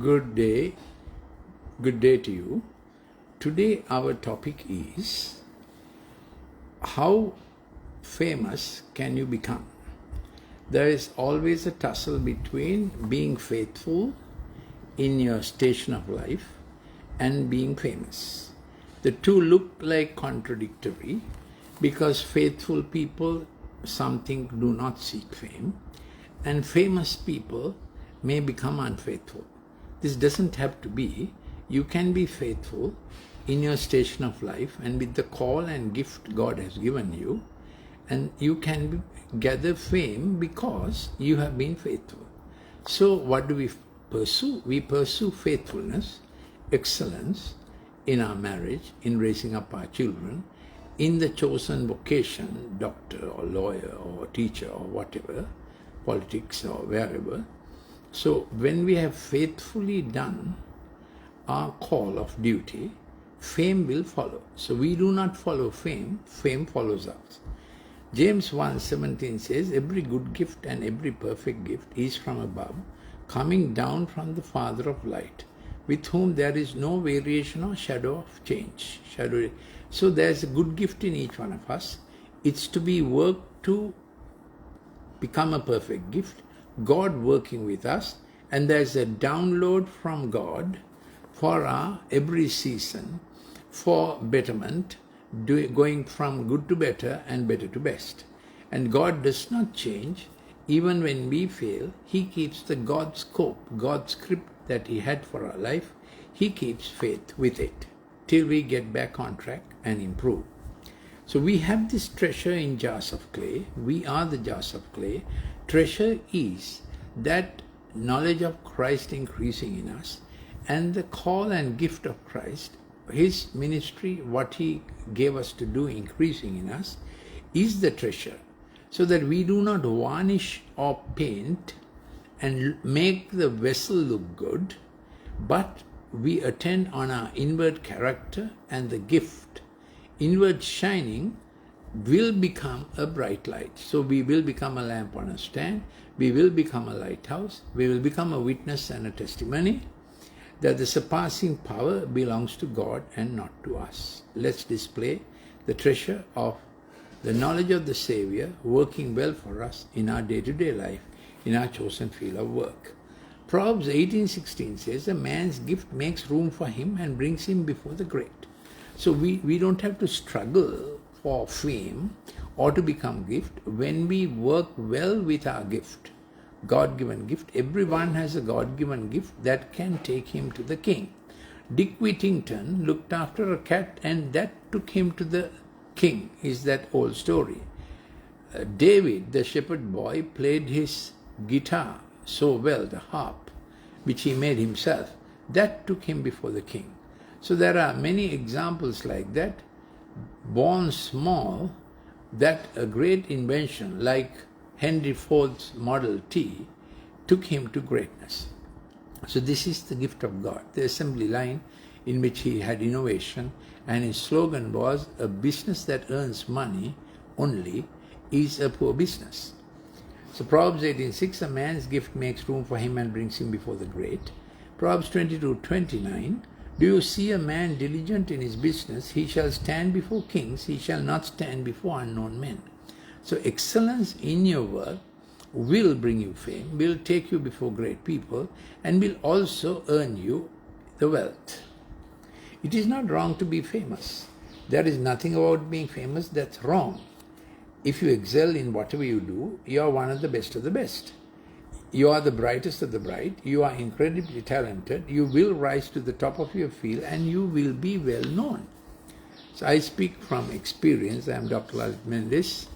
Good day. Good day to you. Today our topic is how famous can you become? There is always a tussle between being faithful in your station of life and being famous. The two look like contradictory because faithful people something do not seek fame and famous people may become unfaithful. This doesn't have to be. You can be faithful in your station of life and with the call and gift God has given you, and you can gather fame because you have been faithful. So what do we pursue? We pursue faithfulness, excellence in our marriage, in raising up our children, in the chosen vocation, doctor or lawyer or teacher or whatever, politics or wherever. So when we have faithfully done our call of duty, fame will follow. So we do not follow fame, fame follows us. James 1:17 says, every good gift and every perfect gift is from above, coming down from the Father of light, with whom there is no variation or shadow of change. So there's a good gift in each one of us. It's to be worked to become a perfect gift, God working with us, and there's a download from God for our every season for betterment, going from good to better and better to best. And God does not change. Even when we fail, He keeps the God scope, God's script that He had for our life. He keeps faith with it till we get back on track and improve. So we have this treasure in jars of clay. We are the jars of clay. Treasure is that knowledge of Christ increasing in us and the call and gift of Christ, His ministry, what He gave us to do increasing in us is the treasure, so that we do not varnish or paint and make the vessel look good, but we attend on our inward character and the gift. Inward shining will become a bright light. So we will become a lamp on a stand, we will become a lighthouse, we will become a witness and a testimony that the surpassing power belongs to God and not to us. Let's display the treasure of the knowledge of the Savior working well for us in our day-to-day life, in our chosen field of work. Proverbs 18:16 says, a man's gift makes room for him and brings him before the great. So we don't have to struggle for fame or to become gift when we work well with our gift, God-given gift. Everyone has a God-given gift that can take him to the king. Dick Whittington looked after a cat and that took him to the king, is that old story. David, the shepherd boy, played his guitar so well, the harp, which he made himself. That took him before the king. So there are many examples like that. Born small, that a great invention like Henry Ford's Model T took him to greatness. So this is the gift of God. The assembly line in which he had innovation, and his slogan was, a business that earns money only is a poor business. So Proverbs 18:6, a man's gift makes room for him and brings him before the great. Proverbs 22:29, do you see a man diligent in his business? He shall stand before kings, he shall not stand before unknown men. So excellence in your work will bring you fame, will take you before great people, and will also earn you the wealth. It is not wrong to be famous. There is nothing about being famous that's wrong. If you excel in whatever you do, you are one of the best of the best. You are the brightest of the bright. You are incredibly talented. You will rise to the top of your field and you will be well known. So I speak from experience. I am Dr. Lalith Mendis.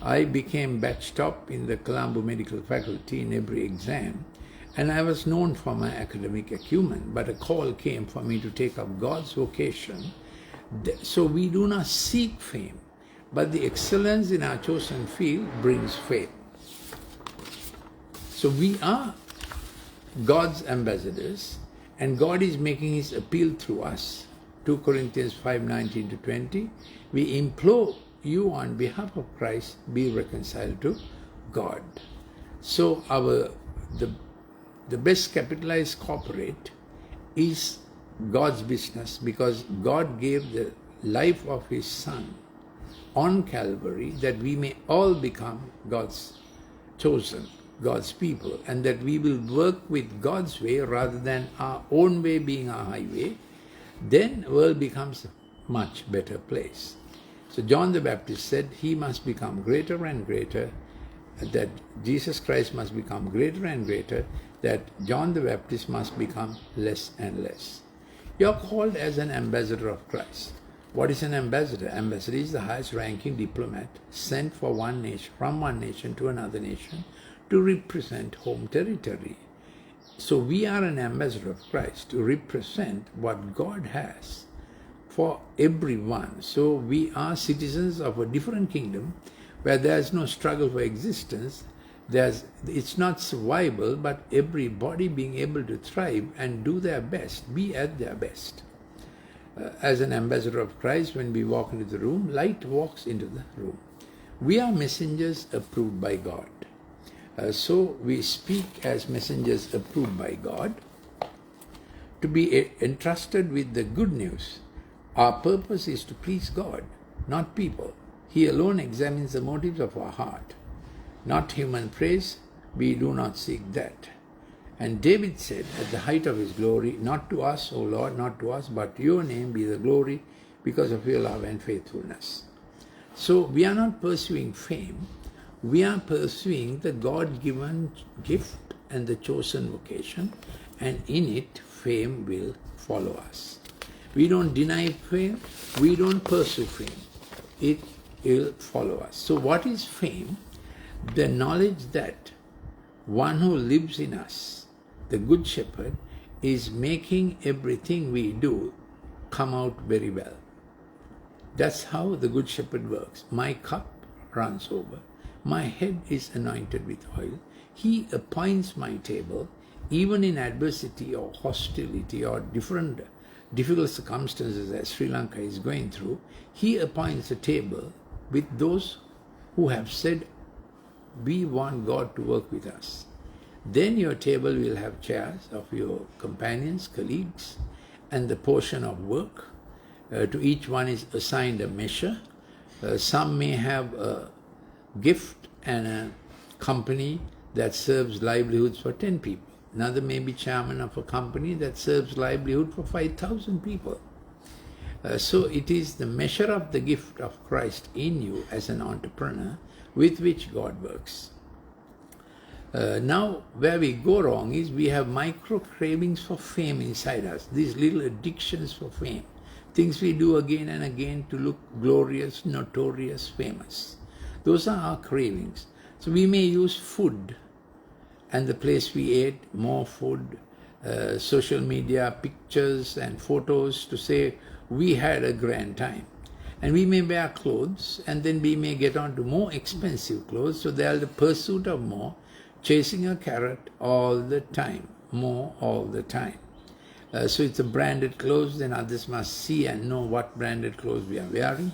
I became batch top in the Colombo Medical Faculty in every exam, and I was known for my academic acumen, but a call came for me to take up God's vocation. So we do not seek fame, but the excellence in our chosen field brings fame. So we are God's ambassadors, and God is making His appeal through us. 2 Corinthians 5:19-20, we implore you on behalf of Christ, be reconciled to God. So the the best capitalized corporate is God's business, because God gave the life of His Son on Calvary that we may all become God's chosen, God's people, and that we will work with God's way rather than our own way being our highway. Then the world becomes a much better place. So John the Baptist said he must become greater and greater, that Jesus Christ must become greater and greater, that John the Baptist must become less and less. You are called as an ambassador of Christ. What is an ambassador? Ambassador is the highest ranking diplomat sent for one nation, from one nation to another nation, to represent home territory. So we are an ambassador of Christ to represent what God has for everyone. So we are citizens of a different kingdom where there is no struggle for existence. It's not survival, but everybody being able to thrive and do their best, be at their best. As an ambassador of Christ, when we walk into the room, light walks into the room. We are messengers approved by God. So we speak as messengers approved by God to be entrusted with the good news. Our purpose is to please God, not people. He alone examines the motives of our heart. Not human praise, we do not seek that. And David said at the height of his glory, not to us, O Lord, not to us, but your name be the glory because of your love and faithfulness. So we are not pursuing fame, we are pursuing the God-given gift and the chosen vocation, and in it fame will follow us. We don't deny fame, we don't pursue fame. It will follow us. So what is fame? The knowledge that one who lives in us, the Good Shepherd, is making everything we do come out very well. That's how the Good Shepherd works. My cup runs over. My head is anointed with oil. He appoints my table, even in adversity or hostility or difficult circumstances as Sri Lanka is going through. He appoints a table with those who have said, we want God to work with us. Then your table will have chairs of your companions, colleagues, and the portion of work. To each one is assigned a measure. Some may have a gift and a company that serves livelihoods for 10 people. Another may be chairman of a company that serves livelihood for 5,000 people. So it is the measure of the gift of Christ in you as an entrepreneur with which God works. Now, where we go wrong is we have micro cravings for fame inside us, these little addictions for fame, things we do again and again to look glorious, notorious, famous. Those are our cravings. So we may use food and the place we ate, more food, social media pictures and photos to say we had a grand time. And we may wear clothes, and then we may get on to more expensive clothes. So there is the pursuit of more, chasing a carrot all the time, more all the time. So it's a branded clothes, then others must see and know what branded clothes we are wearing.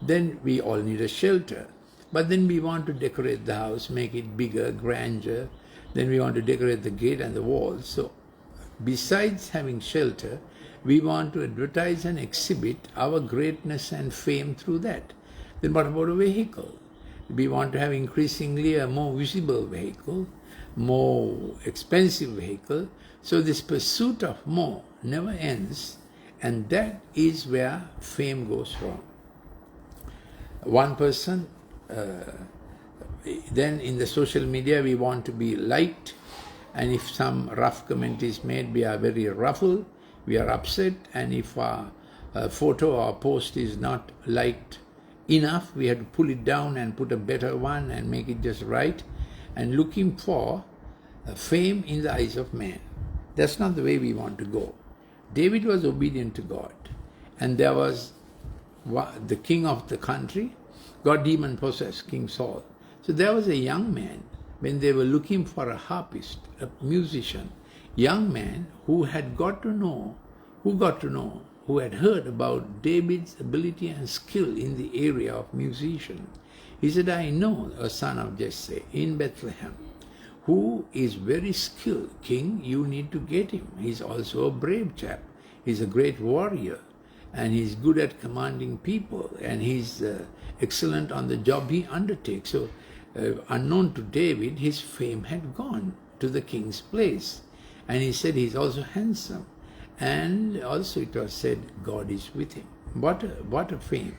Then we all need a shelter. But then we want to decorate the house, make it bigger, grander. Then we want to decorate the gate and the walls. So besides having shelter, we want to advertise and exhibit our greatness and fame through that. Then what about a vehicle? We want to have increasingly a more visible vehicle, more expensive vehicle. So this pursuit of more never ends, and that is where fame goes wrong. One person, then in the social media we want to be liked, and if some rough comment is made, we are very ruffled. We are upset, and if our photo or post is not liked enough, we have to pull it down and put a better one and make it just right, and looking for fame in the eyes of man. That's not the way we want to go. David was obedient to God, and there was the king of the country, got demon-possessed, King Saul. So there was a young man, when they were looking for a harpist, a musician, young man who had who had heard about David's ability and skill in the area of musician. He said, I know a son of Jesse in Bethlehem who is very skilled. King, you need to get him. He's also a brave chap. He's a great warrior, and he's good at commanding people, and he's excellent on the job he undertakes. So, unknown to David, his fame had gone to the king's place. And he said he's also handsome. And also it was said God is with him. What a fame,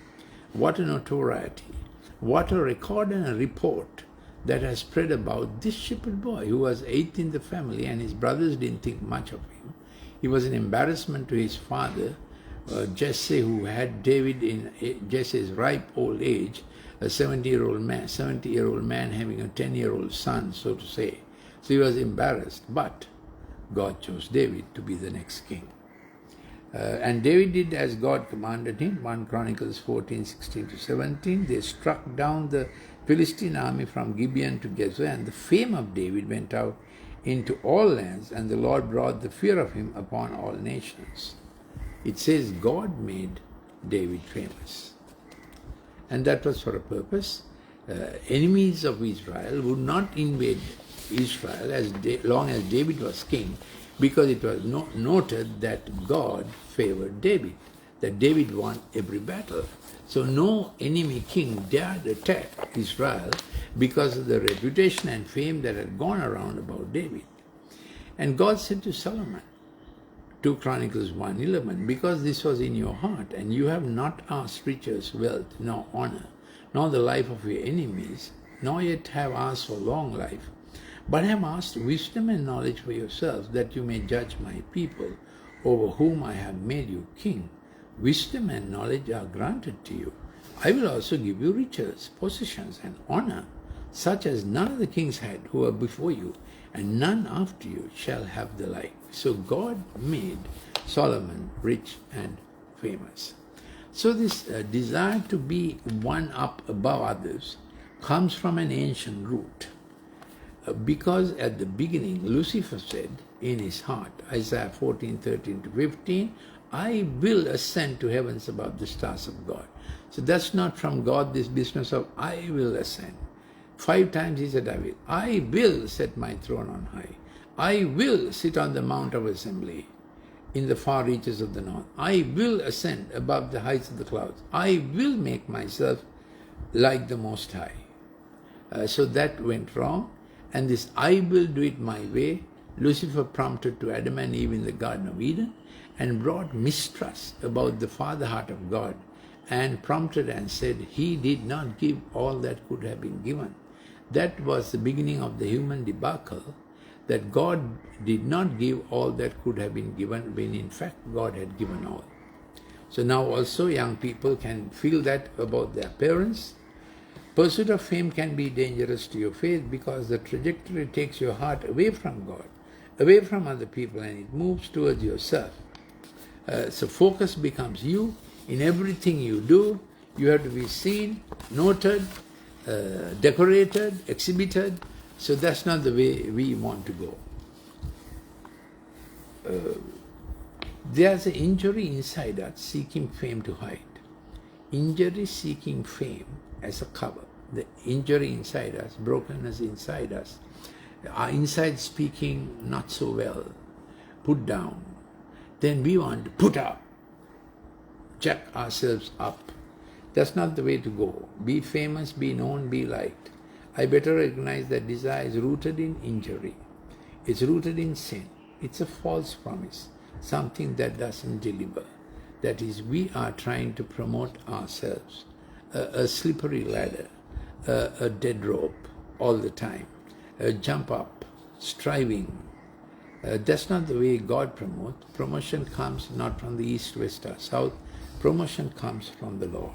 what a notoriety, what a record and a report that has spread about this shepherd boy who was eighth in the family, and his brothers didn't think much of him. He was an embarrassment to his father, Jesse, who had David in Jesse's ripe old age, a 70-year-old man having a 10-year-old son, so to say. So he was embarrassed, but God chose David to be the next king. And David did as God commanded him. 1 Chronicles 14:16-17. They struck down the Philistine army from Gibeon to Gezerah, and the fame of David went out into all lands, and the Lord brought the fear of him upon all nations. It says God made David famous. And that was for a purpose. Enemies of Israel would not invade Israel as long as David was king, because it was noted that God favored David, that David won every battle. So no enemy king dared attack Israel because of the reputation and fame that had gone around about David. And God said to Solomon, 2 Chronicles 1:11, because this was in your heart, and you have not asked riches, wealth, nor honor, nor the life of your enemies, nor yet have asked for long life, but have asked wisdom and knowledge for yourselves, that you may judge my people, over whom I have made you king. Wisdom and knowledge are granted to you. I will also give you riches, possessions, and honor, such as none of the kings had who were before you, and none after you shall have the like. So God made Solomon rich and famous. So this desire to be one up above others comes from an ancient root. Because at the beginning, Lucifer said in his heart, Isaiah 14:13-15, I will ascend to heavens above the stars of God. So that's not from God, this business of I will ascend. 5 times he said, I will set my throne on high. I will sit on the mount of assembly in the far reaches of the north. I will ascend above the heights of the clouds. I will make myself like the Most High. So that went wrong. And this I will do it my way, Lucifer prompted to Adam and Eve in the Garden of Eden, and brought mistrust about the father heart of God, and prompted and said he did not give all that could have been given. That was the beginning of the human debacle, that God did not give all that could have been given, when in fact God had given all. So now also young people can feel that about their parents. Pursuit of fame can be dangerous to your faith, because the trajectory takes your heart away from God, away from other people, and it moves towards yourself. So focus becomes you. In everything you do, you have to be seen, noted, decorated, exhibited. So that's not the way we want to go. There's an injury inside us seeking fame to hide. Injury seeking fame as a cover. The injury inside us, brokenness inside us, our inside speaking not so well, put down. Then we want to put up, jack ourselves up. That's not the way to go. Be famous, be known, be liked. I better recognize that desire is rooted in injury. It's rooted in sin. It's a false promise, something that doesn't deliver. That is, we are trying to promote ourselves, a slippery ladder, a dead rope all the time, jump up, striving. That's not the way God promotes. Promotion comes not from the east, west, or south. Promotion comes from the Lord.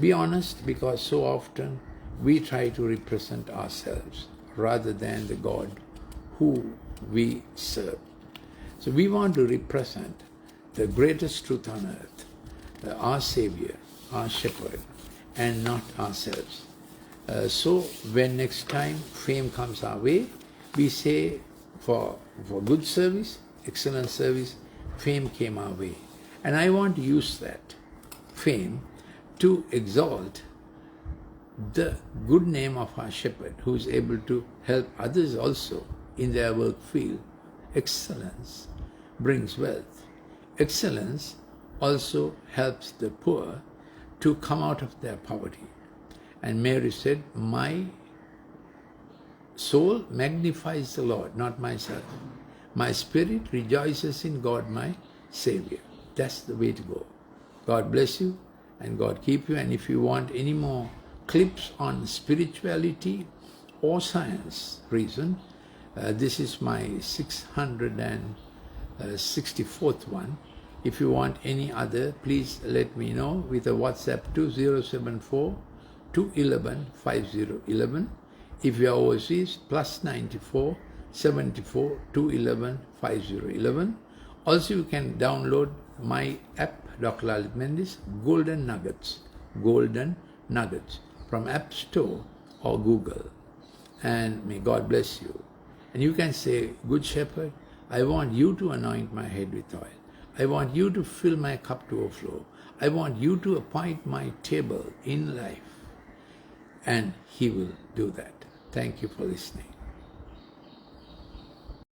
Be honest, because so often we try to represent ourselves rather than the God who we serve. So we want to represent the greatest truth on earth, our Savior, our Shepherd, and not ourselves. So when next time fame comes our way, we say for good service, excellent service, fame came our way. And I want to use that fame to exalt the good name of our shepherd, who is able to help others also in their work field. Excellence brings wealth. Excellence also helps the poor to come out of their poverty. And Mary said, my soul magnifies the Lord, not myself. My spirit rejoices in God, my Savior. That's the way to go. God bless you and God keep you. And if you want any more clips on spirituality or science reason, this is my 664th one. If you want any other, please let me know with a WhatsApp 2074 211 5011. If you are overseas, +94 74 211 5011. Also, you can download my app, Dr. Lalith Mendis, Golden Nuggets from App Store or Google. And may God bless you. And you can say, Good Shepherd, I want you to anoint my head with oil. I want you to fill my cup to overflow. I want you to appoint my table in life. And He will do that. Thank you for listening.